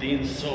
$300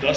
10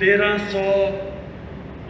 1300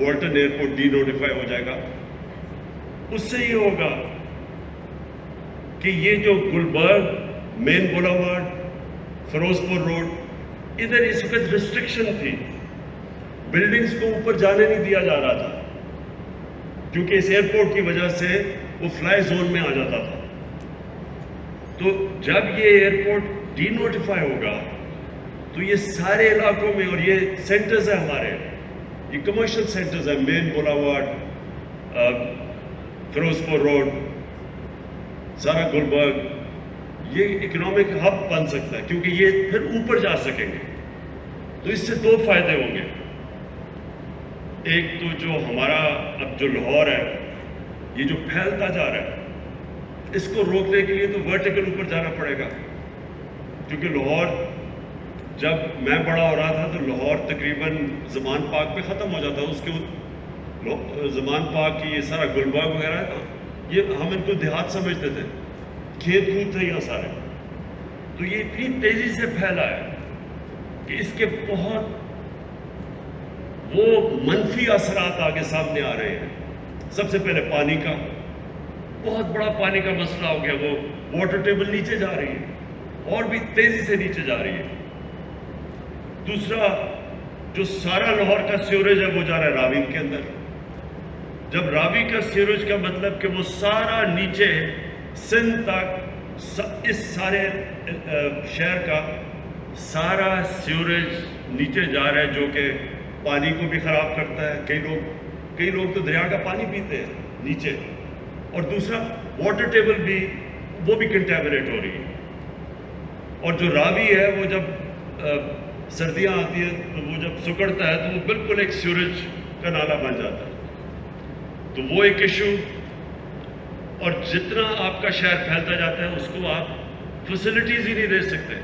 Walton airport D notify ہو جائے گا. اس سے یہ ہوگا کہ یہ جو گلبرگ مین بولاوارڈ فیروز پور روڈ, ادھر اس وقت ریسٹرکشن تھی, بلڈنگز کو اوپر جانے نہیں دیا جا رہا تھا کیونکہ اس ایئرپورٹ کی وجہ سے وہ فلائی زون میں آ جاتا تھا. تو جب یہ ایئرپورٹ ڈی نوٹیفائی ہوگا تو یہ سارے علاقوں میں, اور یہ سینٹرز ہیں ہمارے, یہ کمرشل سینٹرز ہیں, مین بولاوارڈ, فیروز پور روڈ, سارا گلبرگ, یہ اکنامک ہب بن سکتا ہے کیونکہ یہ پھر اوپر جا سکیں گے. تو اس سے دو فائدے ہوں گے. ایک تو جو ہمارا اب جو لاہور ہے یہ جو پھیلتا جا رہا ہے, اس کو روکنے کے لیے تو ورٹیکل اوپر جانا پڑے گا. کیونکہ لاہور جب میں بڑا ہو رہا تھا تو لاہور تقریباً زمان پارک پہ ختم ہو جاتا, اس کے زمان پارک کی یہ سارا گلبرگ وغیرہ تھا, یہ ہم ان کو دیہات سمجھتے تھے, کھیت کود تھے یہاں سارے. تو یہ اتنی تیزی سے پھیلا ہے کہ اس کے بہت وہ منفی اثرات آگے سامنے آ رہے ہیں. سب سے پہلے پانی کا, بہت بڑا پانی کا مسئلہ ہو گیا, وہ واٹر ٹیبل نیچے جا رہی ہے اور بھی تیزی سے نیچے جا رہی ہے. دوسرا, جو سارا لاہور کا سیوریج ہے وہ جا رہا ہے راوی کے اندر. جب راوی کا سیوریج کا مطلب کہ وہ سارا نیچے سندھ تک اس سارے شہر کا سارا سیوریج نیچے جا رہا ہے, جو کہ پانی کو بھی خراب کرتا ہے. کئی لوگ تو دریا کا پانی پیتے ہیں نیچے. اور دوسرا واٹر ٹیبل بھی, وہ بھی کنٹامنیٹ ہو رہی ہے. اور جو راوی ہے وہ جب سردیاں آتی ہیں تو وہ جب سکڑتا ہے تو وہ بالکل ایک سیوریج کا نالا بن جاتا ہے. تو وہ ایک ایشو. اور جتنا آپ کا شہر پھیلتا جاتا ہے اس کو آپ فیسلٹیز ہی نہیں دے سکتے,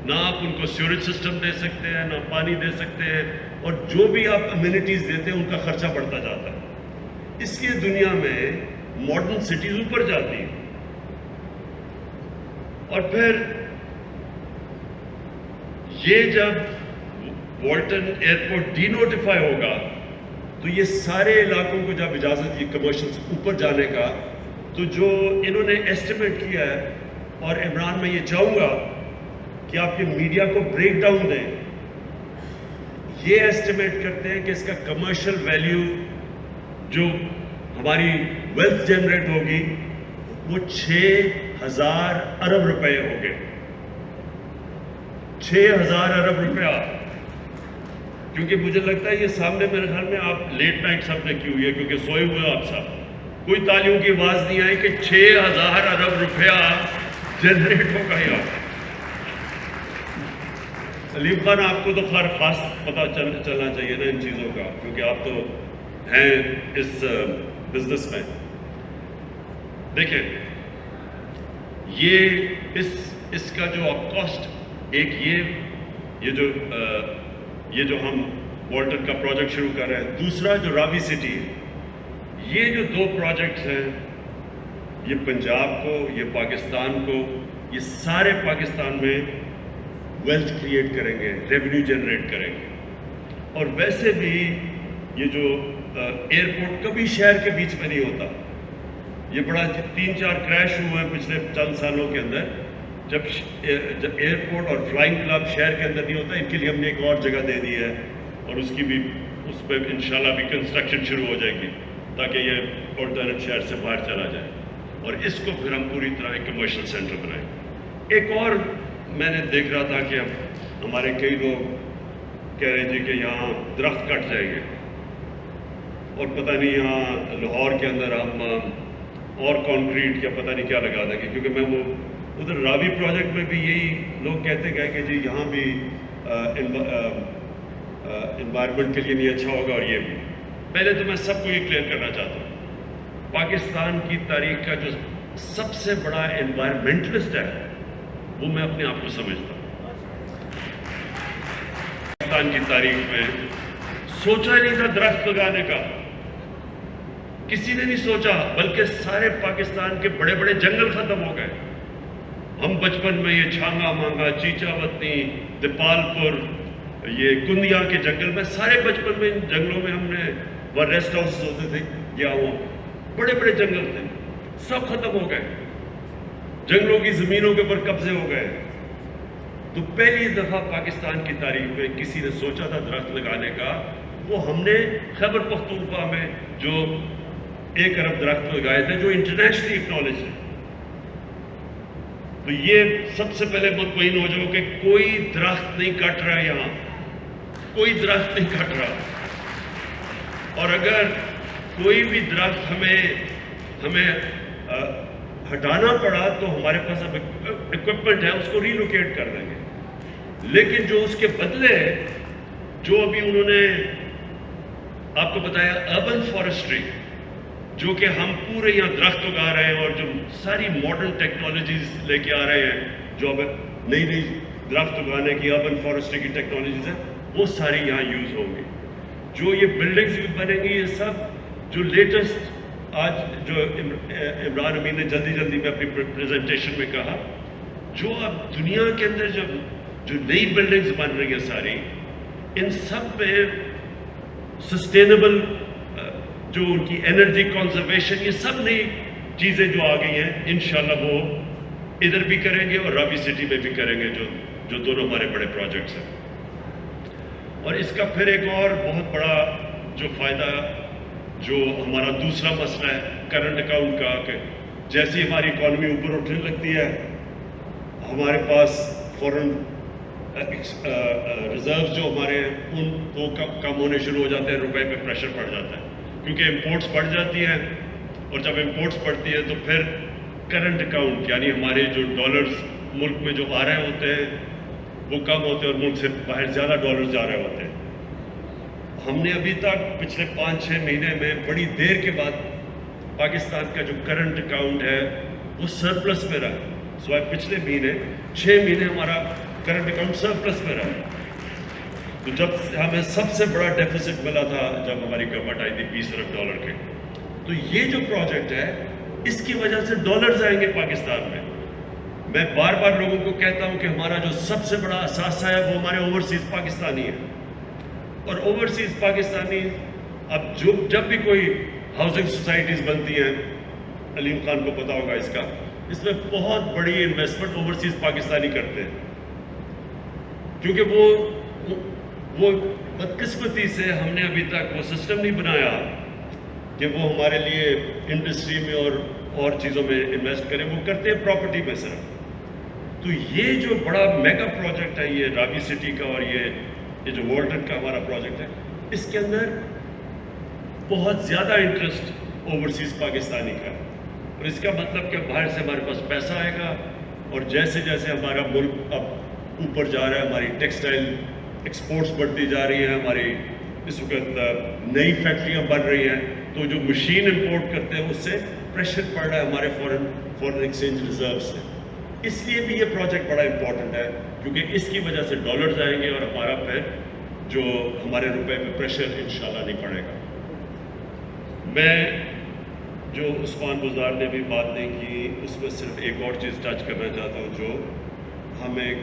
نہ آپ ان کو سیوریج سسٹم دے سکتے ہیں, نہ پانی دے سکتے ہیں, اور جو بھی آپ امینٹیز دیتے ہیں ان کا خرچہ بڑھتا جاتا ہے. اس لیے دنیا میں ماڈرن سٹیز اوپر جاتی ہیں. اور پھر یہ جب والٹن ایئرپورٹ ڈی نوٹیفائی ہوگا تو یہ سارے علاقوں کو جب اجازت کی کمرشل اوپر جانے کا, تو جو انہوں نے ایسٹیمیٹ کیا ہے, اور عمران میں یہ چاہوں گا کہ آپ کے میڈیا کو بریک ڈاؤن دیں, یہ ایسٹیمیٹ کرتے ہیں کہ اس کا کمرشل ویلیو جو ہماری ویلتھ جنریٹ ہوگی وہ 6,000 ارب روپے ہو گئے. 6,000 ارب روپیہ. کیونکہ مجھے لگتا ہے یہ سامنے میرے خیال میں آپ لیٹ نائٹ سب نے کی ہوئی ہے کیونکہ سوئے ہوئے آپ سب, کوئی تالیوں کی آواز نہیں آئی کہ 6,000 ارب روپیہ جنریٹ ہوگا. یار سلیم خان, آپ کو تو خیر خاص پتہ چلنا چاہیے نا ان چیزوں کا, کیونکہ آپ تو ہیں اس بزنس میں. دیکھیں یہ اس کا جو آپ کاسٹ, ایک یہ جو ہم والٹن کا پروجیکٹ شروع کر رہے ہیں, دوسرا جو راوی سٹی ہے, یہ جو دو پروجیکٹس ہیں یہ پنجاب کو, یہ پاکستان کو, یہ سارے پاکستان میں ویلتھ کریٹ کریں گے, ریونیو جنریٹ کریں گے. اور ویسے بھی یہ جو ایئرپورٹ کبھی شہر کے بیچ میں نہیں ہوتا, یہ بڑا 3-4 کریش ہوئے ہیں پچھلے چند سالوں کے اندر, جب ایئرپورٹ اور فلائنگ کلب شہر کے اندر نہیں ہوتا. ان کے لیے ہم نے ایک اور جگہ دے دی ہے اور اس پہ انشاءاللہ بھی کنسٹرکشن شروع ہو جائے گی تاکہ یہ آلٹرنیٹ شہر سے باہر چلا جائے, اور اس کو پھر ہم پوری طرح ایک کمرشل سینٹر بنائیں. ایک اور میں نے دیکھ رہا تھا کہ اب ہمارے کئی لوگ کہہ رہے تھے کہ یہاں درخت کٹ جائیں گے, اور پتہ نہیں یہاں لاہور کے اندر ہم اور کانکریٹ یا پتہ نہیں کیا لگا دیں گے. کیونکہ میں وہ ادھر راوی پروجیکٹ میں بھی یہی لوگ کہتے گئے کہ جی یہاں بھی انوائرمنٹ کے لیے نہیں اچھا ہوگا. اور یہ بھی پہلے تو میں سب کو یہ کلیئر کرنا چاہتا ہوں, پاکستان کی تاریخ کا جو سب سے بڑا انوائرمنٹلسٹ ہے وہ میں اپنے آپ کو سمجھتا ہوں. پاکستان کی تاریخ میں سوچا ہی نہیں تھا درخت لگانے کا, کسی نے نہیں سوچا, بلکہ سارے پاکستان کے بڑے بڑے جنگل ختم ہو گئے. ہم بچپن میں یہ چھانگا مانگا, چیچا وطنی, دیپال پور, یہ کندیاں کے جنگل میں، سارے بچپن میں ان جنگلوں میں ہم نے، وہ ریسٹ ہاؤسز ہوتے تھے یا وہ بڑے بڑے جنگل تھے، سب ختم ہو گئے، جنگلوں کی زمینوں کے اوپر قبضے ہو گئے. تو پہلی دفعہ پاکستان کی تاریخ میں کسی نے سوچا تھا درخت لگانے کا، وہ ہم نے خیبر پختونخوا میں جو 1 ارب درخت لگائے تھے، جو انٹرنیشنلی اکنالج ہے. تو یہ سب سے پہلے مطمئن ہو جاؤ کہ کوئی درخت نہیں کٹ رہا ہے، یہاں کوئی درخت نہیں کٹ رہا. اور اگر کوئی بھی درخت ہمیں ہٹانا پڑا تو ہمارے پاس اب اکوپمنٹ ہے، اس کو ری لوکیٹ کر دیں گے. لیکن جو اس کے بدلے جو ابھی انہوں نے آپ کو بتایا اربن فارسٹری، جو کہ ہم پورے یہاں درخت اگا رہے ہیں اور جو ساری ماڈرن ٹیکنالوجیز لے کے آ رہے ہیں، جو اب نئی نئی درخت اگانے کی اربن فارسٹری کی ٹیکنالوجیز ہیں، وہ ساری یہاں یوز ہوں گی. جو یہ بلڈنگز بھی بنیں گی، یہ سب جو لیٹسٹ آج جو عمران امین نے جلدی میں اپنی پریزنٹیشن میں کہا، جو اب دنیا کے اندر جو نئی بلڈنگز بن رہی ہیں ساری، ان سب میں سسٹینیبل جو ان کی انرجی کنزرویشن، یہ سب نئی چیزیں جو آ گئی ہیں، انشاءاللہ وہ ادھر بھی کریں گے اور راوی سٹی میں بھی کریں گے، جو دونوں ہمارے بڑے پروجیکٹس ہیں. اور اس کا پھر ایک اور بہت بڑا جو فائدہ، جو ہمارا دوسرا مسئلہ ہے کرنٹ اکاؤنٹ کا، کہ جیسی ہماری اکانومی اوپر اٹھنے لگتی ہے، ہمارے پاس فوراً ریزرو جو ہمارے ہیں ان کو کم ہونے شروع ہو جاتے ہیں، روپے پہ پریشر پڑ جاتا ہے، کیونکہ امپورٹس بڑھ جاتی ہیں. اور جب امپورٹس بڑھتی ہے تو پھر کرنٹ اکاؤنٹ، یعنی ہمارے جو ڈالرز ملک میں جو آ رہے ہوتے ہیں وہ کم ہوتے ہیں اور ملک سے باہر زیادہ ڈالرز جا رہے ہوتے ہیں. ہم نے ابھی تک پچھلے 5-6 مہینے میں بڑی دیر کے بعد پاکستان کا جو کرنٹ اکاؤنٹ ہے وہ سرپلس میں رہا. سوائے پچھلے مہینے 6 مہینے ہمارا کرنٹ اکاؤنٹ سرپلس میں رہا. تو جب ہمیں سب سے بڑا ڈیفیسٹ ملا تھا جب ہماری گورنمنٹ آئی تھی $20 ارب کے. تو یہ جو پروجیکٹ ہے اس کی وجہ سے ڈالرز آئیں گے پاکستان میں. میں بار بار لوگوں کو کہتا ہوں کہ ہمارا جو سب سے بڑا اثاثہ ہے وہ ہمارے اوورسیز پاکستانی ہے. اور اوورسیز پاکستانی اب جب بھی کوئی ہاؤسنگ سوسائٹیز بنتی ہیں، علیم خان کو پتا ہوگا اس میں بہت بڑی انویسٹمنٹ اوورسیز پاکستانی کرتے ہیں، کیونکہ وہ بدقسمتی سے ہم نے ابھی تک وہ سسٹم نہیں بنایا کہ وہ ہمارے لیے انڈسٹری میں اور چیزوں میں انویسٹ کریں. وہ کرتے ہیں پراپرٹی میں صرف. تو یہ جو بڑا میگا پروجیکٹ ہے یہ راوی سٹی کا، اور یہ جو والٹن کا ہمارا پروجیکٹ ہے، اس کے اندر بہت زیادہ انٹرسٹ اوورسیز پاکستانی کا. اور اس کا مطلب کہ باہر سے ہمارے پاس پیسہ آئے گا، اور جیسے جیسے ہمارا ملک اب اوپر جا رہا ہے، ہماری ٹیکسٹائل ایکسپورٹس بڑھتی جا رہی ہیں، ہماری اس وقت نئی فیکٹریاں بن رہی ہیں، تو جو مشین امپورٹ کرتے ہیں اس سے پریشر پڑ رہا ہے ہمارے فورن ایکسچینج ریزرو سے. اس لیے بھی یہ پروجیکٹ بڑا امپورٹنٹ ہے، کیونکہ اس کی وجہ سے ڈالرز آئیں گے اور ہمارا پھر جو ہمارے روپے پہ پریشر انشاءاللہ نہیں پڑے گا. میں جو عثمان بزدار نے بھی بات نہیں کی، اس میں صرف ایک اور چیز ٹچ کرنا چاہتا ہوں. جو ہمیں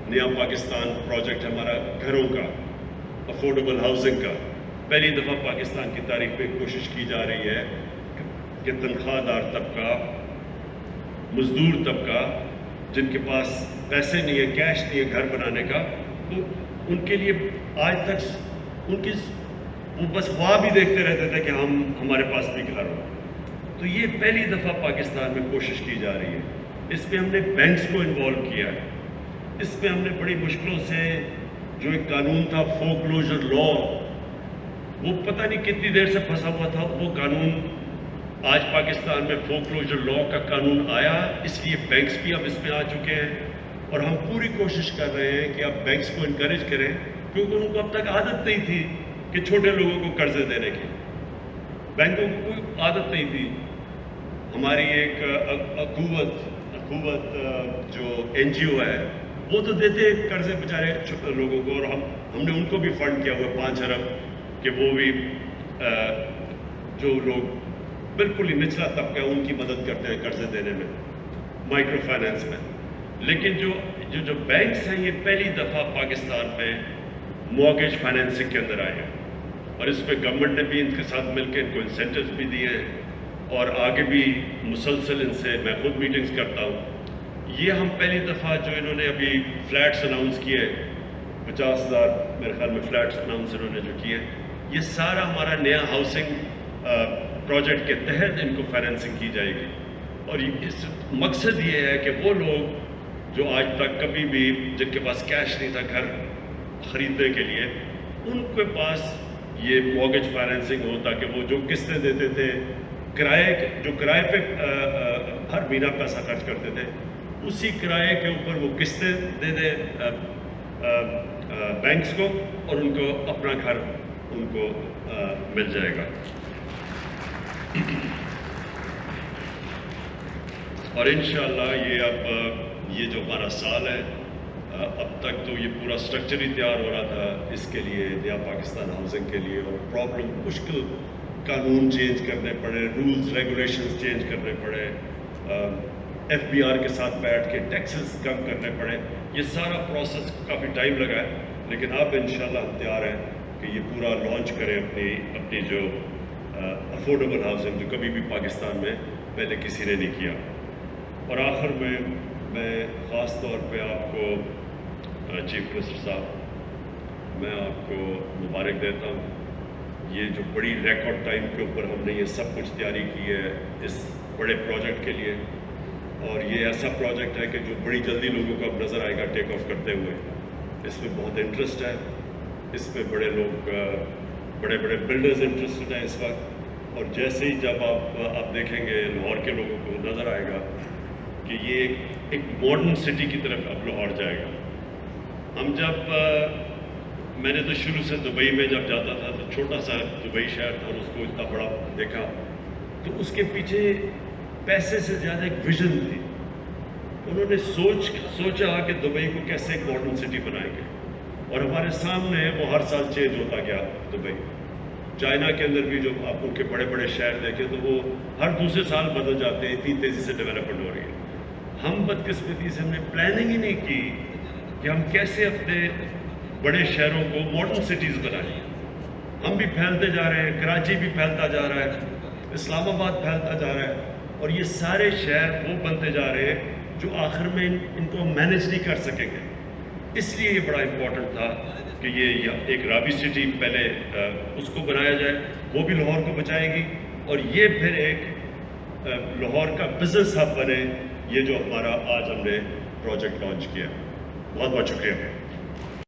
نیا پاکستان پروجیکٹ ہمارا گھروں کا، افورڈیبل ہاؤسنگ کا، پہلی دفعہ پاکستان کی تاریخ میں کوشش کی جا رہی ہے کہ تنخواہ دار طبقہ، مزدور طبقہ، جن کے پاس پیسے نہیں ہے، کیش نہیں ہے گھر بنانے کا، تو ان کے لیے آج تک وہ بس خواب ہی دیکھتے رہتے تھے کہ ہمارے پاس بھی گھر ہو. تو یہ پہلی دفعہ پاکستان میں کوشش کی جا رہی ہے. اس میں ہم نے بینکس کو انوالو کیا ہے. اس میں ہم نے بڑی مشکلوں سے جو ایک قانون تھا فور کلوزر لا، وہ پتہ نہیں کتنی دیر سے پھنسا ہوا تھا، وہ قانون آج پاکستان میں فور کلوزر لا کا قانون آیا. اس لیے بینکس بھی اب اس میں آ چکے ہیں، اور ہم پوری کوشش کر رہے ہیں کہ آپ بینکس کو انکریج کریں، کیونکہ ان کو اب تک عادت نہیں تھی کہ چھوٹے لوگوں کو قرضے دینے کی. بینکوں کو کوئی عادت نہیں تھی. ہماری ایک اخوت جو NGO ہے وہ تو دیتے قرضے بیچارے لوگوں کو، اور ہم نے ان کو بھی فنڈ کیا ہوا 5 ارب کہ وہ بھی جو لوگ بالکل ہی نچلا طبقہ ہے ان کی مدد کرتے ہیں قرضے دینے میں، مائکرو فائنینس میں. لیکن جو جو بینکس ہیں یہ پہلی دفعہ پاکستان میں مورگیج فائنینسنگ کے اندر آئے ہیں، اور اس پہ گورنمنٹ نے بھی ان کے ساتھ مل کے ان کو انسینٹیوز بھی دیے ہیں، اور آگے بھی مسلسل ان سے میں خود میٹنگز کرتا ہوں۔ یہ ہم پہلی دفعہ جو انہوں نے ابھی فلیٹس اناؤنس کیے، 50,000 میرے خیال میں فلیٹس اناؤنس انہوں نے جو کیے، یہ سارا ہمارا نیا ہاؤسنگ پروجیکٹ کے تحت ان کو فائنینسنگ کی جائے گی۔ اور اس مقصد یہ ہے کہ وہ لوگ جو آج تک کبھی بھی جن کے پاس کیش نہیں تھا گھر خریدنے کے لیے، ان کے پاس یہ مورگیج فائنینسنگ ہو، تاکہ وہ جو قسطیں دیتے تھے، کرائے پہ ہر مہینہ پیسہ خرچ کرتے تھے، اسی کرائے کے اوپر وہ قسطیں دے دیں بینکس کو، اور ان کو اپنا گھر ان کو مل جائے گا۔ اور انشاءاللہ یہ جو ہمارا سال ہے، اب تک تو یہ پورا سٹرکچر ہی تیار ہو رہا تھا اس کے لیے، نیا پاکستان ہاؤسنگ کے لیے، اور پرابلم مشکل قانون چینج کرنے پڑے، رولز ریگولیشنز چینج کرنے پڑے، FBR کے ساتھ بیٹھ کے ٹیکسز کم کرنے پڑے، یہ سارا پروسیس کافی ٹائم لگا ہے، لیکن اب انشاءاللہ ہم تیار ہیں کہ یہ پورا لانچ کریں اپنی جو افورڈیبل ہاؤسنگ جو کبھی بھی پاکستان میں پہلے کسی نے نہیں کیا۔ اور آخر میں خاص طور پہ آپ کو چیف منسٹر صاحب، میں آپ کو مبارک دیتا ہوں، یہ جو بڑی ریکارڈ ٹائم کے اوپر ہم نے یہ سب کچھ تیاری کی ہے اس بڑے پروجیکٹ کے لیے، اور یہ ایسا پروجیکٹ ہے کہ جو بڑی جلدی لوگوں کو اب نظر آئے گا ٹیک آف کرتے ہوئے۔ اس میں بہت انٹرسٹ ہے، اس پہ بڑے بڑے بلڈرز انٹرسٹڈ ہیں اس وقت، اور جیسے ہی جب آپ دیکھیں گے لاہور کے لوگوں کو نظر آئے گا کہ یہ ایک ماڈرن سٹی کی طرف اب لاہور جائے گا۔ میں نے تو شروع سے دبئی میں جب جاتا تھا تو چھوٹا سا دبئی شہر تھا، اور اس کو اتنا بڑا دیکھا تو اس کے پیچھے پیسے سے زیادہ ایک ویژن تھی۔ انہوں نے سوچا کہ دبئی کو کیسے ایک ماڈرن سٹی بنائیں گے، اور ہمارے سامنے وہ ہر سال چینج ہوتا گیا دبئی۔ چائنا کے اندر بھی جو آپ ان کے بڑے بڑے شہر دیکھیں تو وہ ہر دوسرے سال بدل جاتے ہیں، اتنی تیزی سے ڈیولپمنٹ ہو رہی ہے۔ ہم بدقسمتی سے ہم نے پلاننگ ہی نہیں کی کہ ہم کیسے اپنے بڑے شہروں کو ماڈرن سٹیز بنائیں۔ ہم بھی پھیلتے جا رہے ہیں، کراچی بھی پھیلتا جا رہا ہے، اسلام آباد پھیلتا جا رہا ہے، اور یہ سارے شہر وہ بنتے جا رہے ہیں جو آخر میں ان کو مینیج نہیں کر سکیں گے۔ اس لیے یہ بڑا امپورٹنٹ تھا کہ یہ ایک رابی سٹی پہلے اس کو بنایا جائے، وہ بھی لاہور کو بچائے گی، اور یہ پھر ایک لاہور کا بزنس ہب بنے، یہ جو ہمارا آج ہم نے پروجیکٹ لانچ کیا۔ بہت بہت شکریہ۔